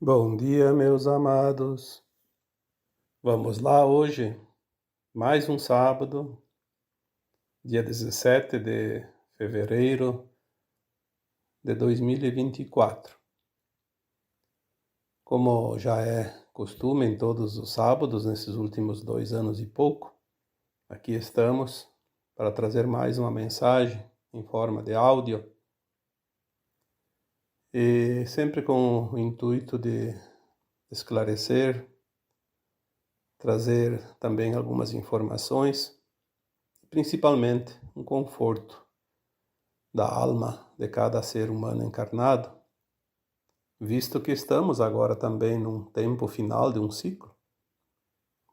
Bom dia, meus amados. Vamos lá hoje, mais um sábado, dia 17 de fevereiro de 2024. Como já é costume em todos os sábados, nesses últimos 2 anos e pouco, aqui estamos para trazer mais uma mensagem em forma de áudio e sempre com o intuito de esclarecer, trazer também algumas informações, principalmente um conforto da alma de cada ser humano encarnado, visto que estamos agora também num tempo final de um ciclo.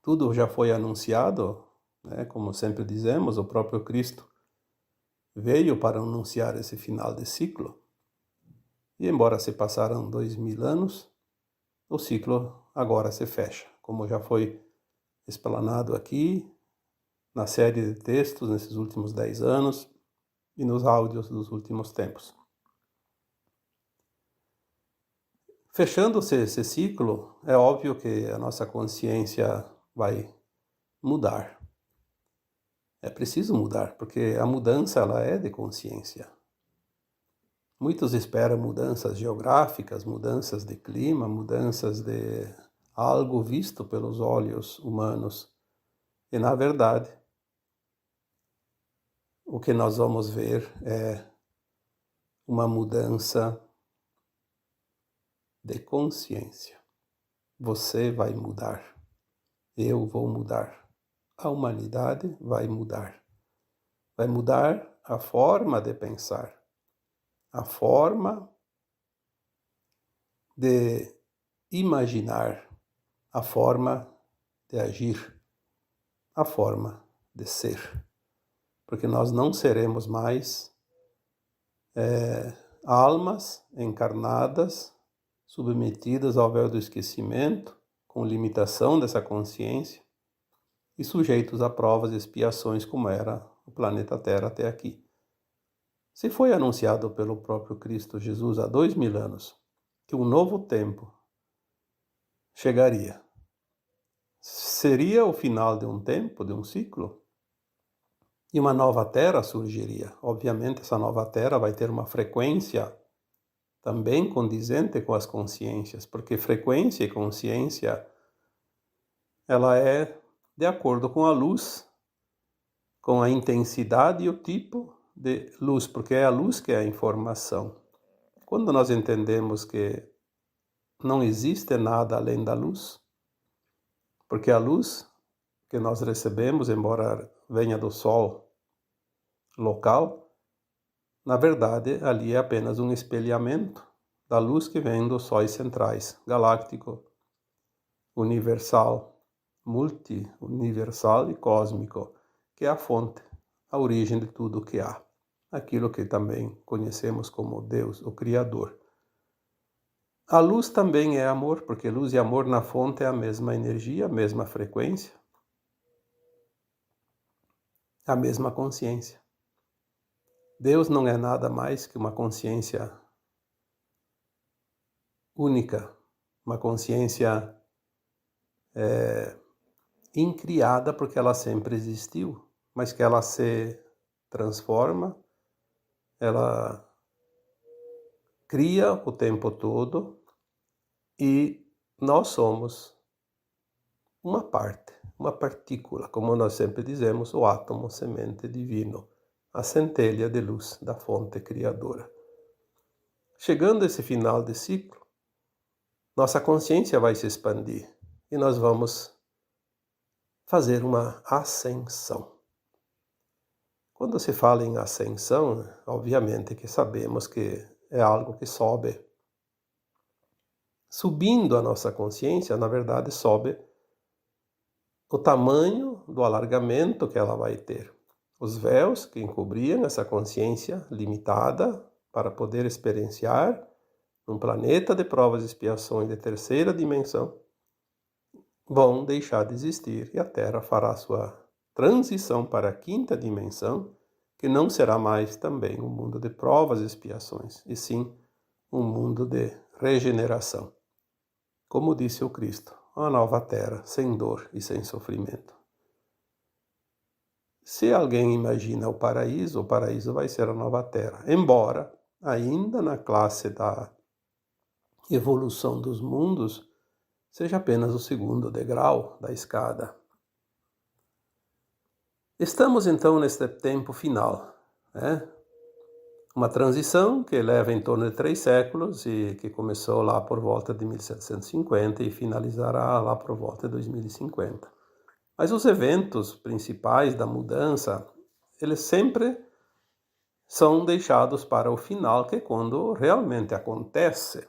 Tudo já foi anunciado, né? Como sempre dizemos, o próprio Cristo veio para anunciar esse final de ciclo. E embora se passaram 2000 anos, o ciclo agora se fecha, como já foi explanado aqui na série de textos nesses últimos 10 anos e nos áudios dos últimos tempos. Fechando-se esse ciclo, é óbvio que a nossa consciência vai mudar. É preciso mudar, porque a mudança ela é de consciência. Muitos esperam mudanças geográficas, mudanças de clima, mudanças de algo visto pelos olhos humanos. E, na verdade, o que nós vamos ver é uma mudança de consciência. Você vai mudar. Eu vou mudar. A humanidade vai mudar. Vai mudar a forma de pensar, a forma de imaginar, a forma de agir, a forma de ser. Porque nós não seremos mais almas encarnadas, submetidas ao véu do esquecimento, com limitação dessa consciência e sujeitos a provas e expiações como era o planeta Terra até aqui. Se foi anunciado pelo próprio Cristo Jesus há 2000 anos que um novo tempo chegaria, seria o final de um tempo, de um ciclo, e uma nova Terra surgiria. Obviamente essa nova Terra vai ter uma frequência também condizente com as consciências, porque frequência e consciência ela é de acordo com a luz, com a intensidade e o tipo de luz, porque é a luz que é a informação. Quando nós entendemos que não existe nada além da luz, porque a luz que nós recebemos, embora venha do Sol local, na verdade ali é apenas um espelhamento da luz que vem dos sóis centrais, galáctico, universal, multi-universal e cósmico, que é a fonte, a origem de tudo o que há. Aquilo que também conhecemos como Deus, o Criador. A luz também é amor, porque luz e amor na fonte é a mesma energia, a mesma frequência, a mesma consciência. Deus não é nada mais que uma consciência única, uma consciência incriada porque ela sempre existiu, mas que ela se transforma, ela cria o tempo todo e nós somos uma parte, uma partícula, como nós sempre dizemos, o átomo semente divino, a centelha de luz da fonte criadora. Chegando a esse final de ciclo, nossa consciência vai se expandir e nós vamos fazer uma ascensão. Quando se fala em ascensão, obviamente que sabemos que é algo que sobe. Subindo a nossa consciência, na verdade, sobe o tamanho do alargamento que ela vai ter. Os véus que encobriam essa consciência limitada para poder experienciar um planeta de provas e expiações de terceira dimensão vão deixar de existir e a Terra fará sua transição para a quinta dimensão, que não será mais também um mundo de provas e expiações, e sim um mundo de regeneração. como disse o Cristo, uma nova terra, sem dor e sem sofrimento. Se alguém imagina o paraíso vai ser a nova terra, embora ainda na classe da evolução dos mundos seja apenas o segundo degrau da escada. Estamos então neste tempo final, né? Uma transição que leva em torno de 3 séculos e que começou lá por volta de 1750 e finalizará lá por volta de 2050. Mas os eventos principais da mudança, eles sempre são deixados para o final, que é quando realmente acontece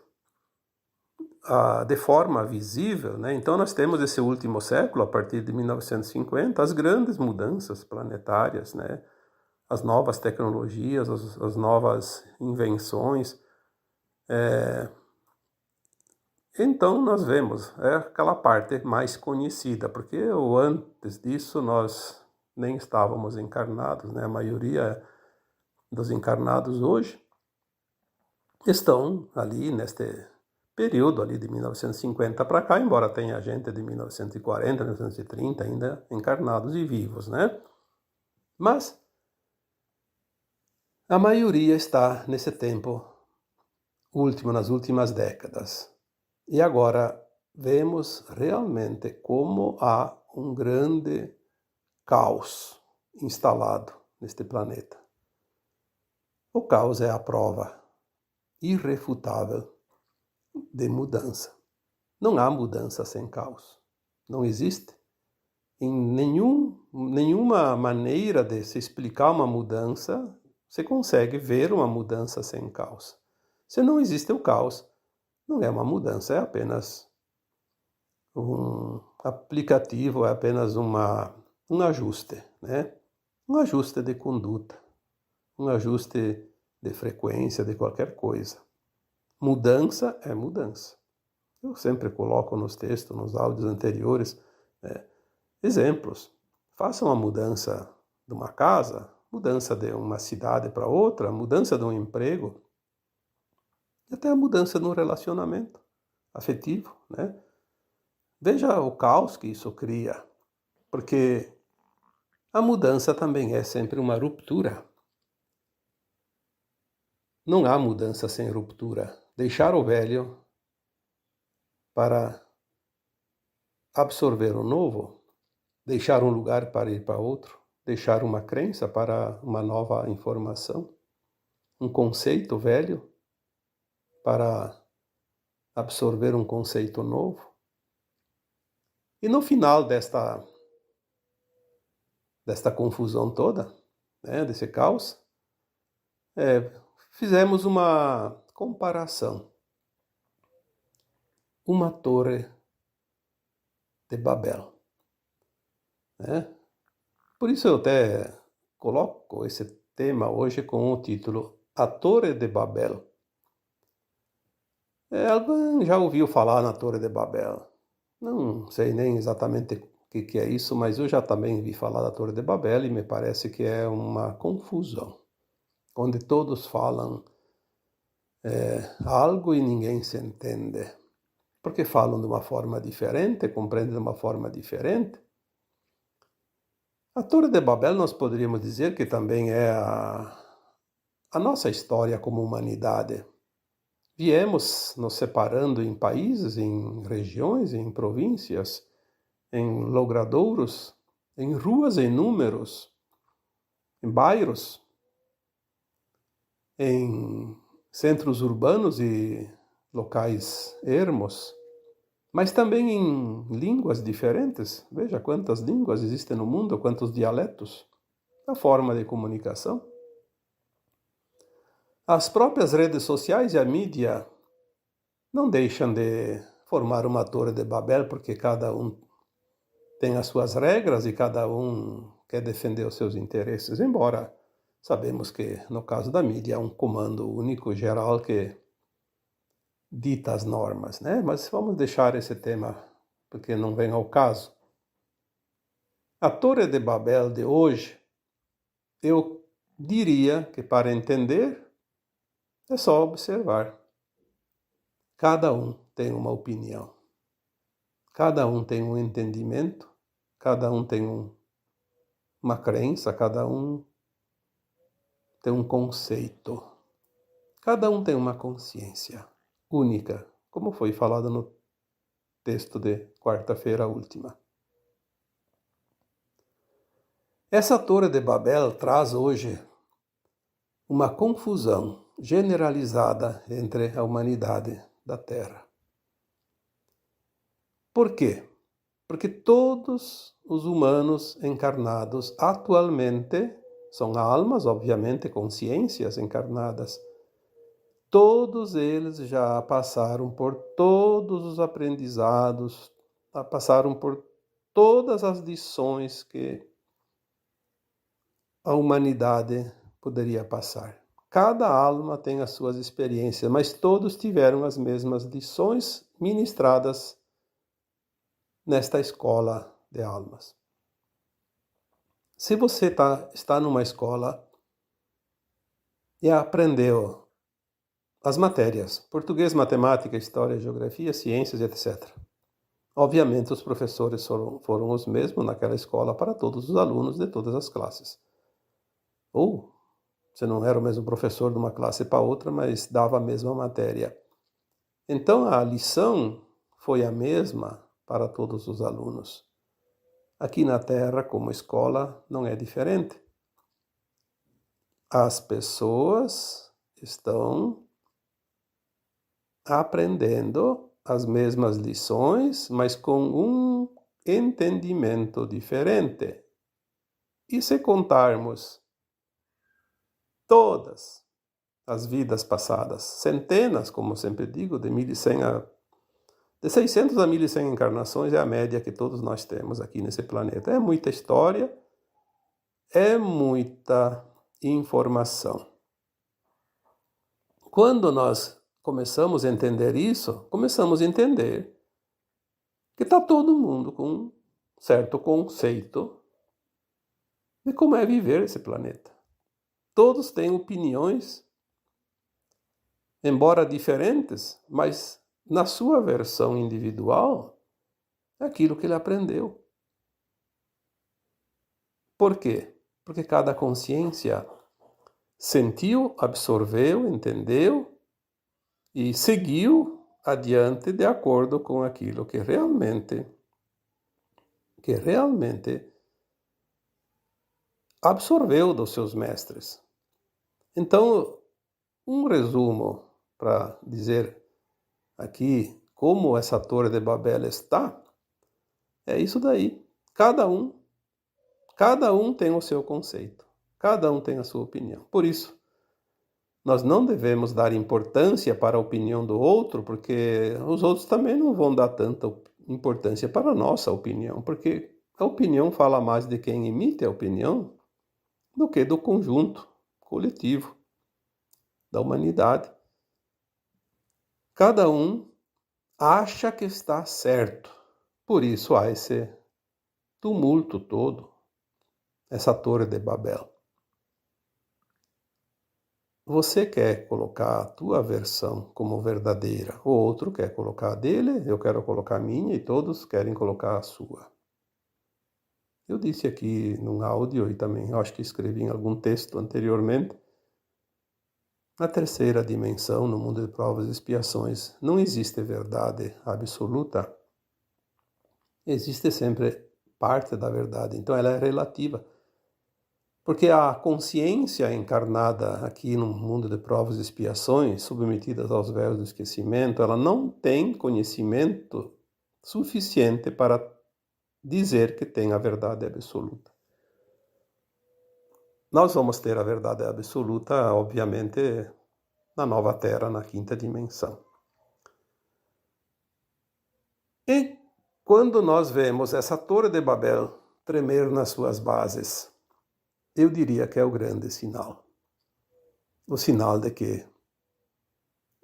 de forma visível, né? Então nós temos esse último século, a partir de 1950, as grandes mudanças planetárias, né? As novas tecnologias, as novas invenções. Então nós vemos, é aquela parte mais conhecida, porque antes disso nós nem estávamos encarnados, né? A maioria dos encarnados hoje estão ali neste período ali de 1950 para cá, embora tenha gente de 1940, 1930 ainda encarnados e vivos, né? Mas a maioria está nesse tempo último, nas últimas décadas. E agora vemos realmente como há um grande caos instalado neste planeta. O caos é a prova irrefutável de mudança. Não há mudança sem caos. Não existe em nenhuma maneira de se explicar uma mudança, você consegue ver uma mudança sem caos. Se não existe o caos, não é uma mudança, é apenas um aplicativo, é apenas um ajuste, né? Um ajuste de conduta, um ajuste de frequência de qualquer coisa. Mudança é mudança. Eu sempre coloco nos textos, nos áudios anteriores, exemplos. Faça uma mudança de uma casa, mudança de uma cidade para outra, mudança de um emprego, e até a mudança no relacionamento afetivo, né? Veja o caos que isso cria, porque a mudança também é sempre uma ruptura. Não há mudança sem ruptura. Deixar o velho para absorver o novo, deixar um lugar para ir para outro, deixar uma crença para uma nova informação, um conceito velho para absorver um conceito novo. E no final desta confusão toda, né, desse caos, fizemos uma comparação. Uma torre de Babel, né? Por isso eu até coloco esse tema hoje com o título A Torre de Babel. Alguém já ouviu falar na Torre de Babel? Não sei nem exatamente o que é isso, mas eu já também vi falar da Torre de Babel e me parece que é uma confusão, onde todos falam algo e ninguém se entende, porque falam de uma forma diferente, compreendem de uma forma diferente. A Torre de Babel nós poderíamos dizer que também é a nossa história como humanidade. Viemos nos separando em países, em regiões, em províncias, em logradouros, em ruas em números, em bairros, em centros urbanos e locais ermos, mas também em línguas diferentes. Veja quantas línguas existem no mundo, quantos dialetos, a forma de comunicação. As próprias redes sociais e a mídia não deixam de formar uma torre de Babel, porque cada um tem as suas regras e cada um quer defender os seus interesses, embora sabemos que, no caso da mídia, é um comando único, geral, que dita as normas, né? Mas vamos deixar esse tema, porque não vem ao caso. A Torre de Babel de hoje, eu diria que para entender, é só observar. Cada um tem uma opinião. Cada um tem um entendimento, cada um tem uma crença, cada um tem um conceito, cada um tem uma consciência única, como foi falado no texto de quarta-feira última. Essa Torre de Babel traz hoje uma confusão generalizada entre a humanidade da Terra. Por quê? Porque todos os humanos encarnados atualmente são almas, obviamente, consciências encarnadas. Todos eles já passaram por todos os aprendizados, passaram por todas as lições que a humanidade poderia passar. Cada alma tem as suas experiências, mas todos tiveram as mesmas lições ministradas nesta escola de almas. Se você está numa escola e aprendeu as matérias, português, matemática, história, geografia, ciências, etc. Obviamente os professores foram os mesmos naquela escola para todos os alunos de todas as classes. Ou você não era o mesmo professor de uma classe para outra, mas dava a mesma matéria. Então a lição foi a mesma para todos os alunos. Aqui na Terra, como escola, não é diferente. As pessoas estão aprendendo as mesmas lições, mas com um entendimento diferente. E se contarmos todas as vidas passadas, centenas, como sempre digo, de 600 a 1100 encarnações é a média que todos nós temos aqui nesse planeta. É muita história, é muita informação. Quando nós começamos a entender isso, começamos a entender que está todo mundo com um certo conceito de como é viver esse planeta. Todos têm opiniões, embora diferentes, mas na sua versão individual, é aquilo que ele aprendeu. Por quê? Porque cada consciência sentiu, absorveu, entendeu e seguiu adiante de acordo com aquilo que realmente absorveu dos seus mestres. Então, um resumo para dizer aqui como essa Torre de Babel está, é isso daí. Cada um tem o seu conceito, cada um tem a sua opinião. Por isso, nós não devemos dar importância para a opinião do outro, porque os outros também não vão dar tanta importância para a nossa opinião, porque a opinião fala mais de quem emite a opinião do que do conjunto coletivo da humanidade. Cada um acha que está certo. Por isso há esse tumulto todo, essa Torre de Babel. Você quer colocar a tua versão como verdadeira, o outro quer colocar a dele, eu quero colocar a minha e todos querem colocar a sua. Eu disse aqui num áudio e também acho que escrevi em algum texto anteriormente, na terceira dimensão, no mundo de provas e expiações, não existe verdade absoluta. Existe sempre parte da verdade, então ela é relativa. Porque a consciência encarnada aqui no mundo de provas e expiações, submetidas aos véus do esquecimento, ela não tem conhecimento suficiente para dizer que tem a verdade absoluta. Nós vamos ter a verdade absoluta, obviamente, na nova Terra, na quinta dimensão. E quando nós vemos essa Torre de Babel tremer nas suas bases, eu diria que é o grande sinal. O sinal de que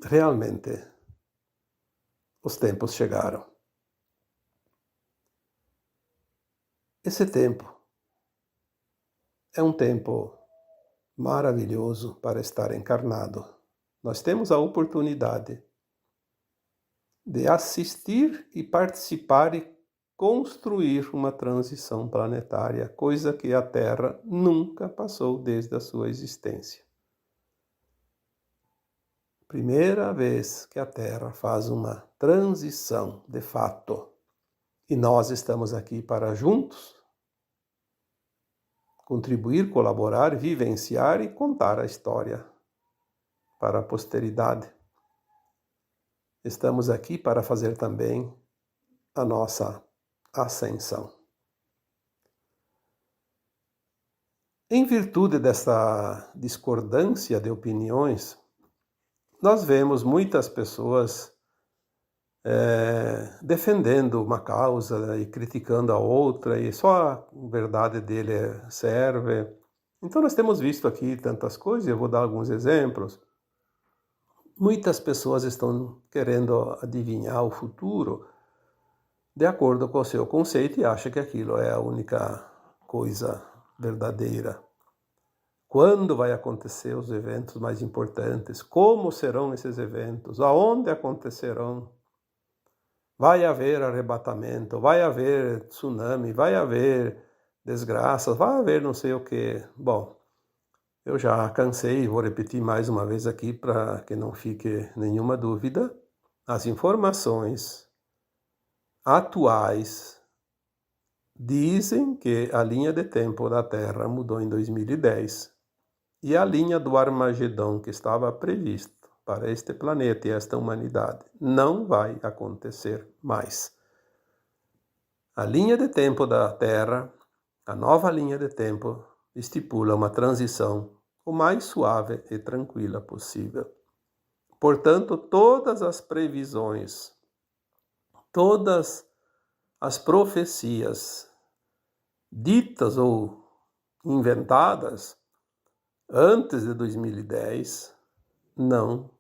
realmente os tempos chegaram. Esse tempo é um tempo maravilhoso para estar encarnado. Nós temos a oportunidade de assistir e participar e construir uma transição planetária, coisa que a Terra nunca passou desde a sua existência. Primeira vez que a Terra faz uma transição, de fato, e nós estamos aqui para juntos contribuir, colaborar, vivenciar e contar a história para a posteridade. Estamos aqui para fazer também a nossa ascensão. Em virtude dessa discordância de opiniões, nós vemos muitas pessoas defendendo uma causa e criticando a outra, e só a verdade dele serve. Então nós temos visto aqui tantas coisas, eu vou dar alguns exemplos. Muitas pessoas estão querendo adivinhar o futuro de acordo com o seu conceito e acham que aquilo é a única coisa verdadeira. Quando vai acontecer os eventos mais importantes? Como serão esses eventos? Aonde acontecerão? Vai haver arrebatamento, vai haver tsunami, vai haver desgraças, vai haver não sei o quê. Bom, eu já cansei, vou repetir mais uma vez aqui para que não fique nenhuma dúvida. As informações atuais dizem que a linha de tempo da Terra mudou em 2010 e a linha do Armagedon que estava prevista para este planeta e esta humanidade não vai acontecer mais. A linha de tempo da Terra, a nova linha de tempo, estipula uma transição o mais suave e tranquila possível. Portanto, todas as previsões, todas as profecias ditas ou inventadas antes de 2010 não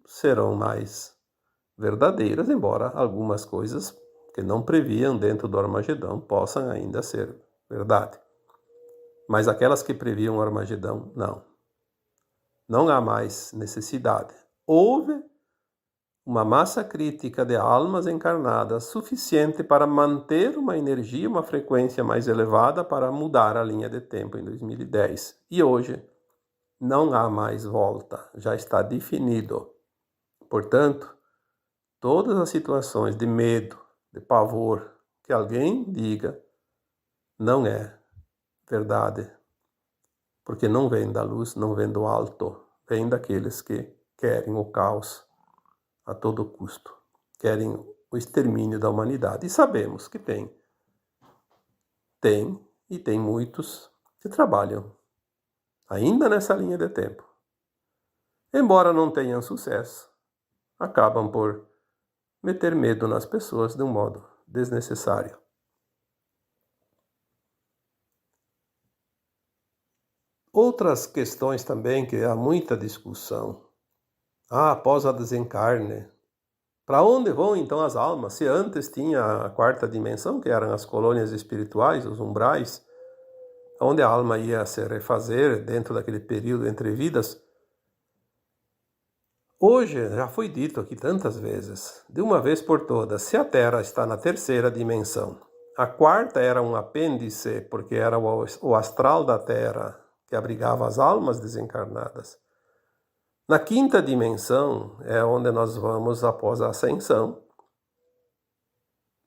serão mais verdadeiras, embora algumas coisas que não previam dentro do Armagedão possam ainda ser verdade. Mas aquelas que previam o Armagedão, não. Não há mais necessidade. Houve uma massa crítica de almas encarnadas suficiente para manter uma energia, uma frequência mais elevada para mudar a linha de tempo em 2010. E hoje não há mais volta, já está definido. Portanto, todas as situações de medo, de pavor, que alguém diga, não é verdade. Porque não vem da luz, não vem do alto, vem daqueles que querem o caos a todo custo, querem o extermínio da humanidade. E sabemos que tem muitos que trabalham ainda nessa linha de tempo. Embora não tenham sucesso, acabam por meter medo nas pessoas de um modo desnecessário. Outras questões também que há muita discussão. Após a desencarne, para onde vão então as almas? Se antes tinha a quarta dimensão, que eram as colônias espirituais, os umbrais, onde a alma ia se refazer dentro daquele período entre vidas. Hoje, já foi dito aqui tantas vezes, de uma vez por todas, se a Terra está na terceira dimensão, a quarta era um apêndice, porque era o astral da Terra, que abrigava as almas desencarnadas. Na quinta dimensão é onde nós vamos após a ascensão,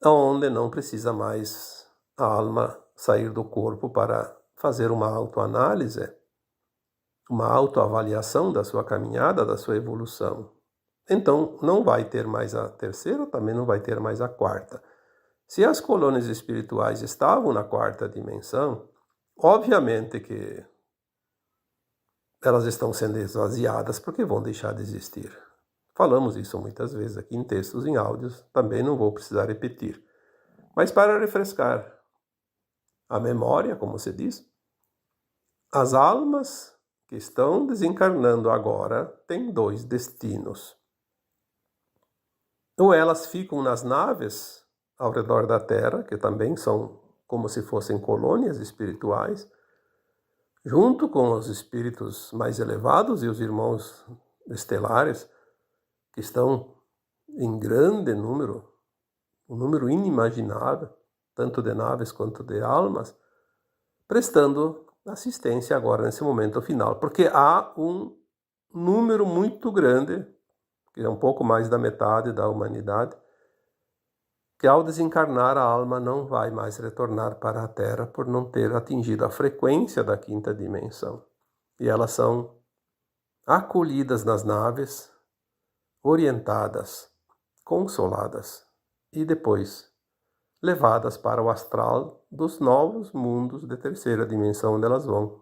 onde não precisa mais a alma sair do corpo para fazer uma autoanálise, uma autoavaliação da sua caminhada, da sua evolução. Então, não vai ter mais a terceira, também não vai ter mais a quarta. Se as colônias espirituais estavam na quarta dimensão, obviamente que elas estão sendo esvaziadas porque vão deixar de existir. Falamos isso muitas vezes aqui em textos, em áudios, também não vou precisar repetir. Mas para refrescar a memória, como se diz, as almas que estão desencarnando agora têm dois destinos. Ou elas ficam nas naves ao redor da Terra, que também são como se fossem colônias espirituais, junto com os espíritos mais elevados e os irmãos estelares que estão em grande número, um número inimaginável, tanto de naves quanto de almas, prestando assistência agora nesse momento final, porque há um número muito grande, que é um pouco mais da metade da humanidade, que ao desencarnar a alma não vai mais retornar para a Terra por não ter atingido a frequência da quinta dimensão. E elas são acolhidas nas naves, orientadas, consoladas e depois levadas para o astral dos novos mundos de terceira dimensão, onde elas vão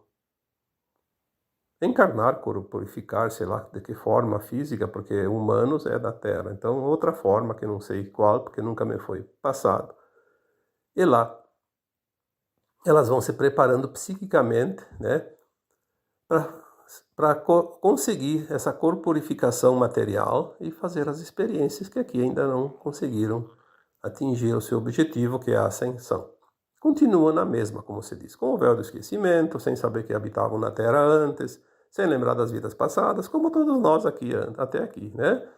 encarnar, corporificar, sei lá de que forma física, porque humanos é da Terra, então outra forma que não sei qual, porque nunca me foi passado. E lá elas vão se preparando psiquicamente, né, para conseguir essa corporificação material e fazer as experiências que aqui ainda não conseguiram atingir o seu objetivo, que é a ascensão. Continua na mesma, como se diz, com o véu do esquecimento, sem saber que habitavam na Terra antes, sem lembrar das vidas passadas, como todos nós aqui, até aqui, né?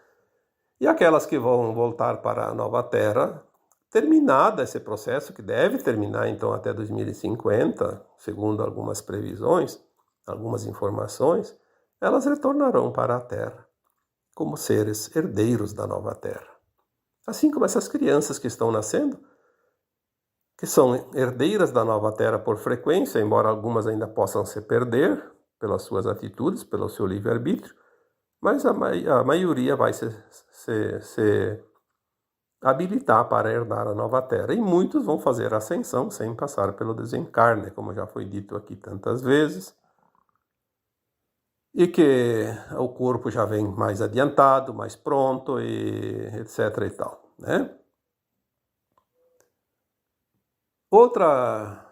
E aquelas que vão voltar para a nova Terra, terminado esse processo, que deve terminar então até 2050, segundo algumas previsões, algumas informações, elas retornarão para a Terra, como seres herdeiros da nova Terra. Assim como essas crianças que estão nascendo, que são herdeiras da nova Terra por frequência, embora algumas ainda possam se perder pelas suas atitudes, pelo seu livre-arbítrio, mas a maioria vai se habilitar para herdar a nova Terra. E muitos vão fazer a ascensão sem passar pelo desencarne, como já foi dito aqui tantas vezes, e que o corpo já vem mais adiantado, mais pronto, e etc. e tal, né? Outra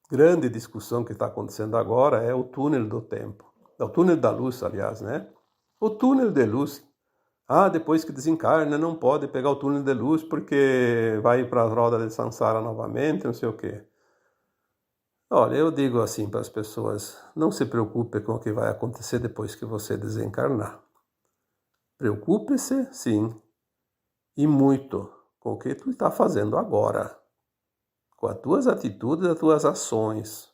grande discussão que está acontecendo agora é o túnel do tempo. É o túnel da luz, aliás, né? O túnel de luz. Depois que desencarna, não pode pegar o túnel de luz porque vai para a roda de Sansara novamente, não sei o quê. Olha, eu digo assim para as pessoas, não se preocupe com o que vai acontecer depois que você desencarnar. Preocupe-se, sim, e muito, com o que tu está fazendo agora, com as tuas atitudes e as tuas ações,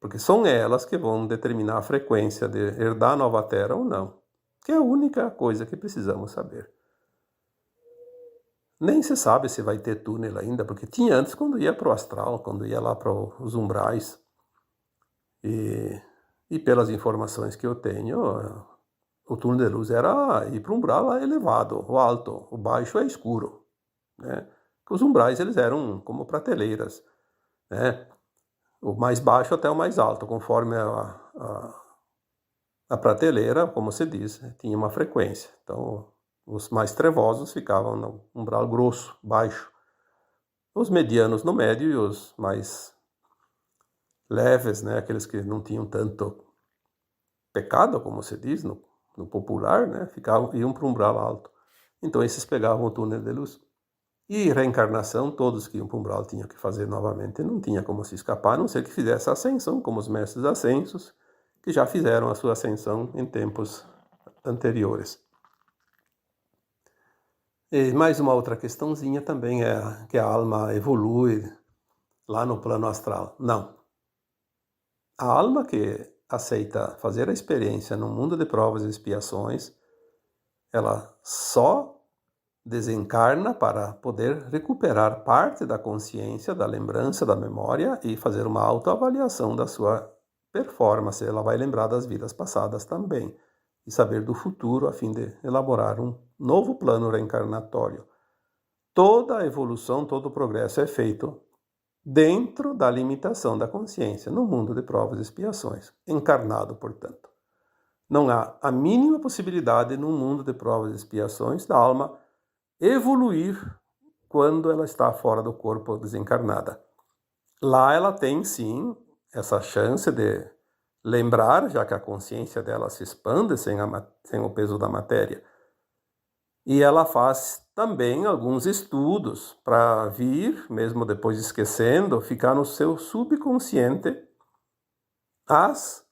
porque são elas que vão determinar a frequência de herdar a nova Terra ou não, que é a única coisa que precisamos saber. Nem se sabe se vai ter túnel ainda, porque tinha antes quando ia para o astral, quando ia lá para os umbrais. E pelas informações que eu tenho, o túnel de luz era ir para o umbral lá elevado, o alto, o baixo é escuro, né? Os umbrais eles eram como prateleiras, né? O mais baixo até o mais alto, conforme a prateleira, como se diz, tinha uma frequência. Então, os mais trevosos ficavam no umbral grosso, baixo. Os medianos no médio e os mais leves, né, aqueles que não tinham tanto pecado, como se diz no popular, né, iam para o umbral alto. Então, esses pegavam o túnel de luz. E reencarnação, todos que iam para o umbral tinham que fazer novamente. Não tinha como se escapar, a não ser que fizesse a ascensão, como os mestres ascensos, que já fizeram a sua ascensão em tempos anteriores. E mais uma outra questãozinha também é que a alma evolui lá no plano astral. Não. A alma que aceita fazer a experiência no mundo de provas e expiações, ela só desencarna para poder recuperar parte da consciência, da lembrança, da memória e fazer uma autoavaliação da sua performance. Ela vai lembrar das vidas passadas também e saber do futuro a fim de elaborar um novo plano reencarnatório. Toda a evolução, todo o progresso é feito dentro da limitação da consciência, no mundo de provas e expiações, encarnado, portanto. Não há a mínima possibilidade no mundo de provas e expiações da alma evoluir quando ela está fora do corpo desencarnada. Lá ela tem, sim, essa chance de lembrar, já que a consciência dela se expande sem o peso da matéria. E ela faz também alguns estudos para vir, mesmo depois esquecendo, ficar no seu subconsciente as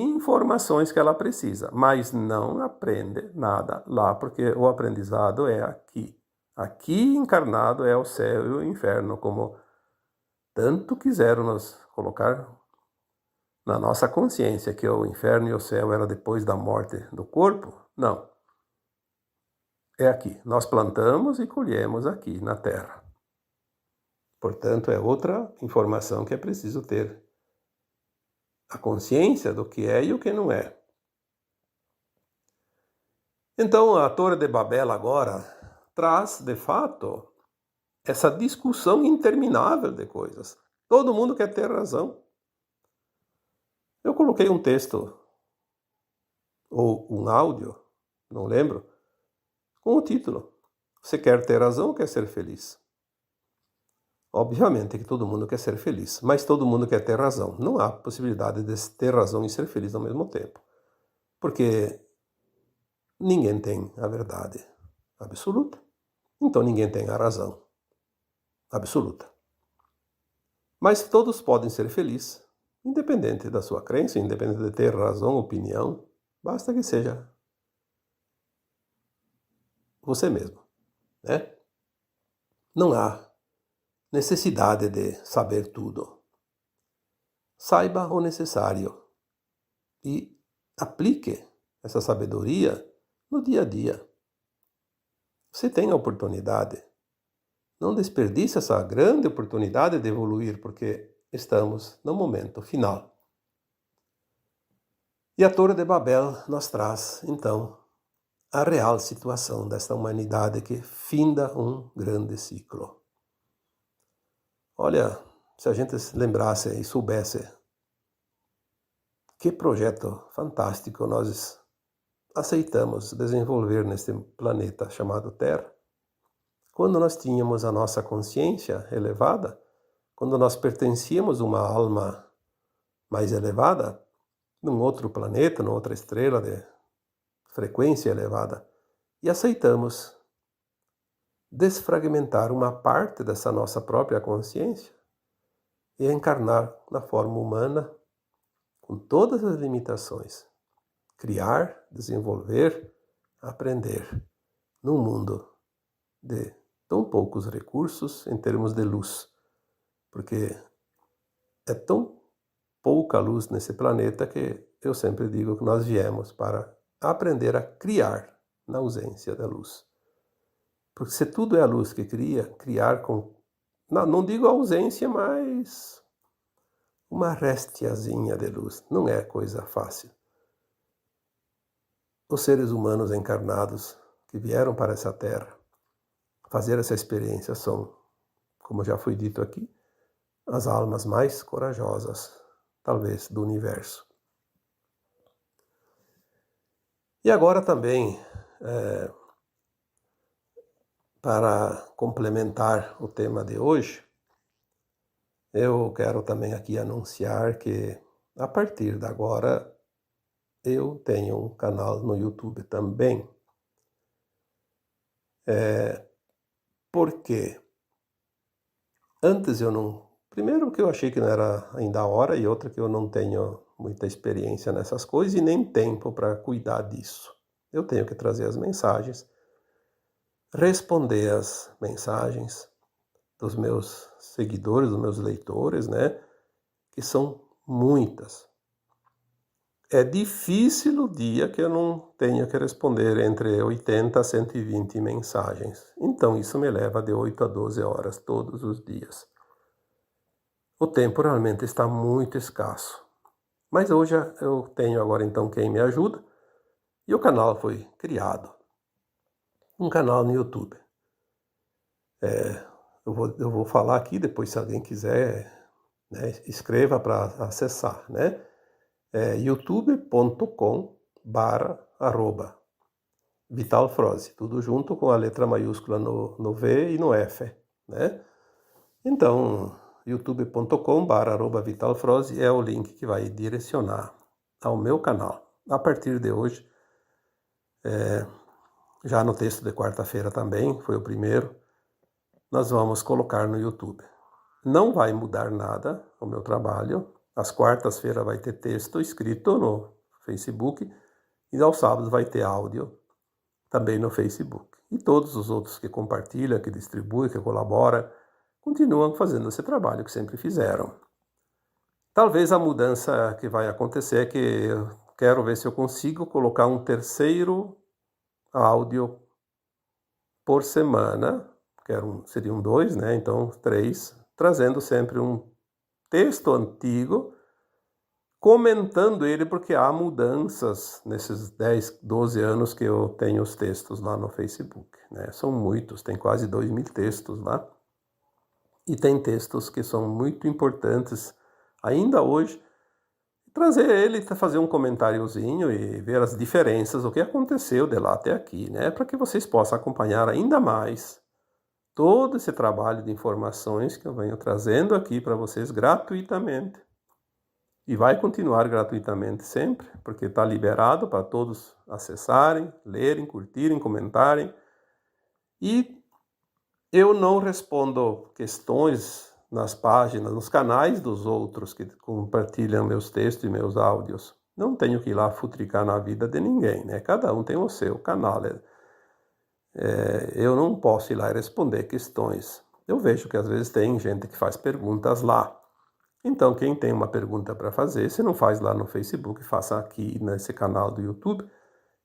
informações que ela precisa, mas não aprende nada lá, porque o aprendizado é aqui. Aqui encarnado é o céu e o inferno, como tanto quiseram nos colocar na nossa consciência, que o inferno e o céu era depois da morte do corpo. Não. É aqui. Nós plantamos e colhemos aqui na Terra. Portanto, é outra informação que é preciso ter. A consciência do que é e o que não é. Então, a Torre de Babel agora traz, de fato, essa discussão interminável de coisas. Todo mundo quer ter razão. Eu coloquei um texto, ou um áudio, não lembro, com o título: Você quer ter razão ou quer ser feliz? Obviamente que todo mundo quer ser feliz, mas todo mundo quer ter razão. Não há possibilidade de ter razão e ser feliz ao mesmo tempo. Porque ninguém tem a verdade absoluta. Então ninguém tem a razão absoluta. Mas todos podem ser felizes, independente da sua crença, independente de ter razão, opinião. Basta que seja você mesmo, né? Não há necessidade de saber tudo. Saiba o necessário e aplique essa sabedoria no dia a dia. Você tem a oportunidade. Não desperdice essa grande oportunidade de evoluir, porque estamos no momento final. E a Torre de Babel nos traz, então, a real situação desta humanidade que finda um grande ciclo. Olha, se a gente lembrasse e soubesse que projeto fantástico nós aceitamos desenvolver neste planeta chamado Terra, quando nós tínhamos a nossa consciência elevada, quando nós pertencíamos a uma alma mais elevada, num outro planeta, numa outra estrela de frequência elevada, e aceitamos desfragmentar uma parte dessa nossa própria consciência e encarnar na forma humana, com todas as limitações, criar, desenvolver, aprender, num mundo de tão poucos recursos em termos de luz, porque é tão pouca luz nesse planeta que eu sempre digo que nós viemos para aprender a criar na ausência da luz. Porque se tudo é a luz que cria, criar com, não digo ausência, mas uma restiazinha de luz, não é coisa fácil. Os seres humanos encarnados que vieram para essa Terra fazer essa experiência são, como já foi dito aqui, as almas mais corajosas, talvez, do universo. E agora também, para complementar o tema de hoje, eu quero também aqui anunciar que, a partir de agora, eu tenho um canal no YouTube também. Porque antes eu não... Primeiro que eu achei que não era ainda a hora, e outra que eu não tenho muita experiência nessas coisas e nem tempo para cuidar disso. Eu tenho que trazer as mensagens, responder as mensagens dos meus seguidores, dos meus leitores, né? Que são muitas. É difícil o dia que eu não tenha que responder entre 80 a 120 mensagens. Então isso me leva de 8 a 12 horas todos os dias. O tempo realmente está muito escasso. Mas hoje eu tenho agora então quem me ajuda e o canal foi criado. Um canal no YouTube. Eu vou falar aqui, depois se alguém quiser, né, escreva para acessar, né? youtube.com/@vitalfroze, tudo junto com a letra maiúscula no V e no F, né? Então, youtube.com/@vitalfroze é o link que vai direcionar ao meu canal. A partir de hoje, já no texto de quarta-feira também, foi o primeiro, nós vamos colocar no YouTube. Não vai mudar nada o meu trabalho, Às quartas-feiras vai ter texto escrito no Facebook e aos sábados vai ter áudio também no Facebook. E todos os outros que compartilham, que distribuem, que colaboram, continuam fazendo esse trabalho que sempre fizeram. Talvez a mudança que vai acontecer é que eu quero ver se eu consigo colocar um terceiro áudio por semana, seriam 2, né? Então 3, trazendo sempre um texto antigo, comentando ele, porque há mudanças nesses 10, 12 anos que eu tenho os textos lá no Facebook, né? São muitos, tem quase 2.000 textos lá. E tem textos que são muito importantes ainda hoje. Trazer ele, fazer um comentáriozinho e ver as diferenças, o que aconteceu de lá até aqui, né? Para que vocês possam acompanhar ainda mais todo esse trabalho de informações que eu venho trazendo aqui para vocês gratuitamente. E vai continuar gratuitamente sempre, porque está liberado para todos acessarem, lerem, curtirem, comentarem. E eu não respondo questões nas páginas, nos canais dos outros que compartilham meus textos e meus áudios. Não tenho que ir lá futricar na vida de ninguém, né? Cada um tem o seu canal. Eu não posso ir lá e responder questões. Eu vejo que às vezes tem gente que faz perguntas lá. Então, quem tem uma pergunta para fazer, se não faz lá no Facebook, faça aqui nesse canal do YouTube,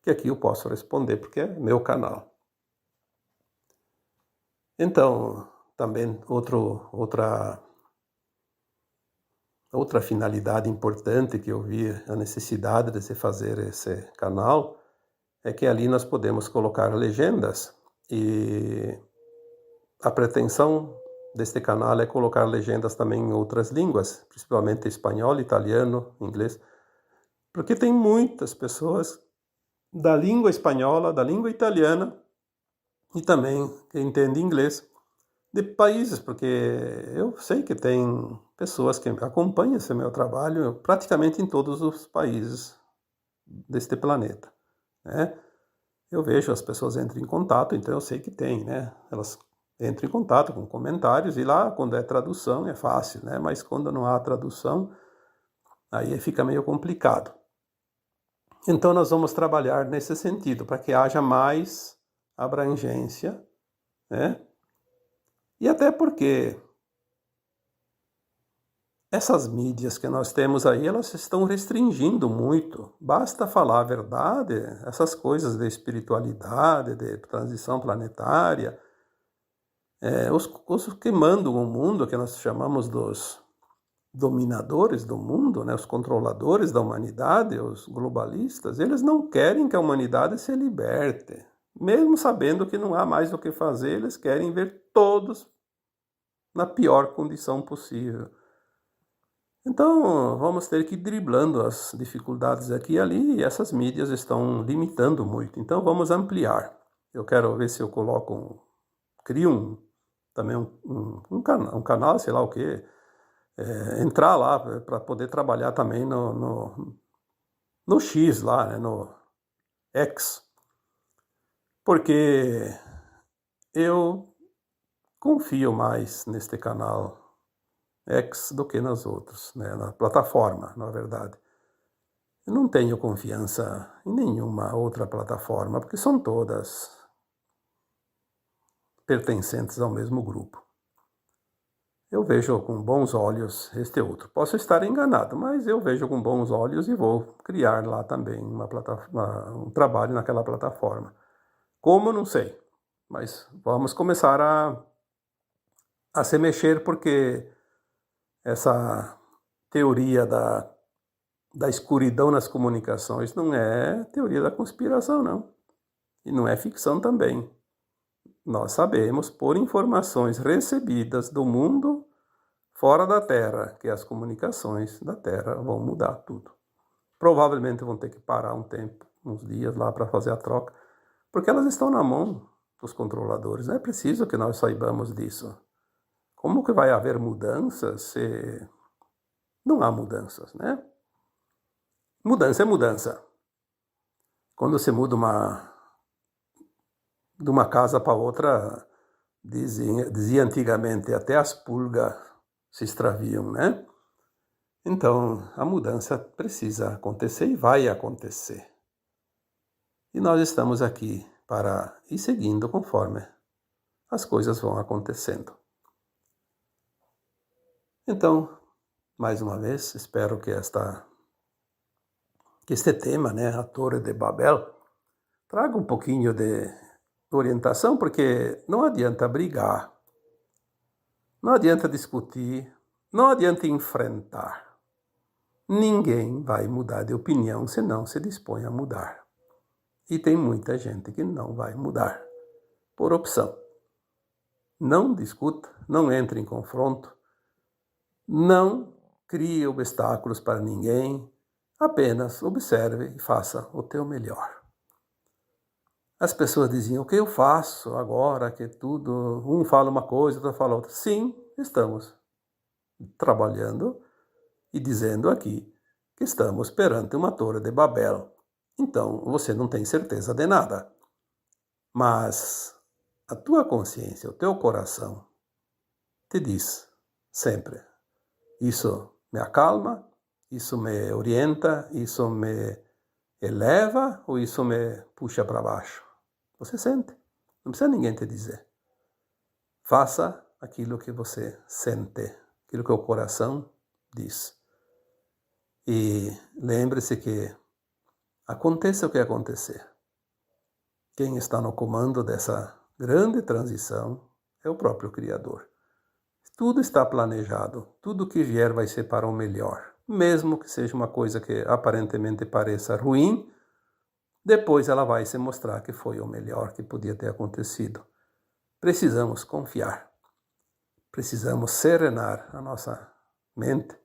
que aqui eu posso responder, porque é meu canal. Então, também outra finalidade importante que eu vi a necessidade de se fazer esse canal é que ali nós podemos colocar legendas, e a pretensão deste canal é colocar legendas também em outras línguas, principalmente espanhol, italiano, inglês, porque tem muitas pessoas da língua espanhola, da língua italiana e também que entendem inglês, de países, porque eu sei que tem pessoas que acompanham esse meu trabalho praticamente em todos os países deste planeta, né? Eu vejo as pessoas entram em contato, então eu sei que tem, né? Elas entram em contato com comentários e lá, quando é tradução, é fácil, né? Mas quando não há tradução, aí fica meio complicado. Então nós vamos trabalhar nesse sentido, para que haja mais abrangência, né? E até porque essas mídias que nós temos aí, elas estão restringindo muito. Basta falar a verdade, essas coisas de espiritualidade, de transição planetária, os que mandam o mundo, que nós chamamos dos dominadores do mundo, né, os controladores da humanidade, os globalistas, eles não querem que a humanidade se liberte. Mesmo sabendo que não há mais o que fazer, eles querem ver todos na pior condição possível. Então, vamos ter que ir driblando as dificuldades aqui e ali, e essas mídias estão limitando muito. Então, vamos ampliar. Eu quero ver se eu crio também um canal, sei lá o quê, entrar lá para poder trabalhar também no X lá, né, no X, porque eu confio mais neste canal X do que nas outras, né, na plataforma, na verdade. Eu não tenho confiança em nenhuma outra plataforma, porque são todas pertencentes ao mesmo grupo. Eu vejo com bons olhos este outro. Posso estar enganado, mas eu vejo com bons olhos e vou criar lá também um trabalho naquela plataforma. Como, não sei, mas vamos começar a se mexer, porque essa teoria da escuridão nas comunicações não é teoria da conspiração, não. E não é ficção também. Nós sabemos, por informações recebidas do mundo fora da Terra, que as comunicações da Terra vão mudar tudo. Provavelmente vão ter que parar um tempo, uns dias lá para fazer a troca, porque elas estão na mão dos controladores. Não é preciso que nós saibamos disso. Como que vai haver mudanças se não há mudanças, né? Mudança é mudança. Quando se muda de uma casa para outra, dizia antigamente, até as pulgas se extraviam, né? Então, a mudança precisa acontecer e vai acontecer. E nós estamos aqui para ir seguindo conforme as coisas vão acontecendo. Então, mais uma vez, espero que este tema, né, a Torre de Babel, traga um pouquinho de orientação, porque não adianta brigar, não adianta discutir, não adianta enfrentar. Ninguém vai mudar de opinião se não se dispõe a mudar. E tem muita gente que não vai mudar, por opção. Não discuta, não entre em confronto, não crie obstáculos para ninguém, apenas observe e faça o teu melhor. As pessoas diziam, o que eu faço agora que tudo, um fala uma coisa, outro fala outra. Sim, estamos trabalhando e dizendo aqui que estamos perante uma Torre de Babel. Então, você não tem certeza de nada. Mas a tua consciência, o teu coração, te diz sempre, isso me acalma, isso me orienta, isso me eleva ou isso me puxa para baixo? Você sente, não precisa ninguém te dizer. Faça aquilo que você sente, aquilo que o coração diz. E lembre-se que aconteça o que acontecer, quem está no comando dessa grande transição é o próprio Criador. Tudo está planejado, tudo que vier vai ser para o melhor. Mesmo que seja uma coisa que aparentemente pareça ruim, depois ela vai se mostrar que foi o melhor que podia ter acontecido. Precisamos confiar, precisamos serenar a nossa mente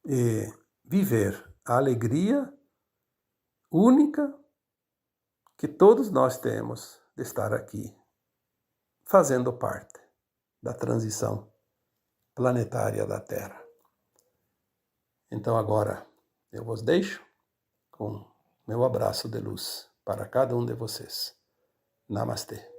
e viver a alegria única que todos nós temos de estar aqui, fazendo parte da transição planetária da Terra. Então agora eu vos deixo com meu abraço de luz para cada um de vocês. Namastê.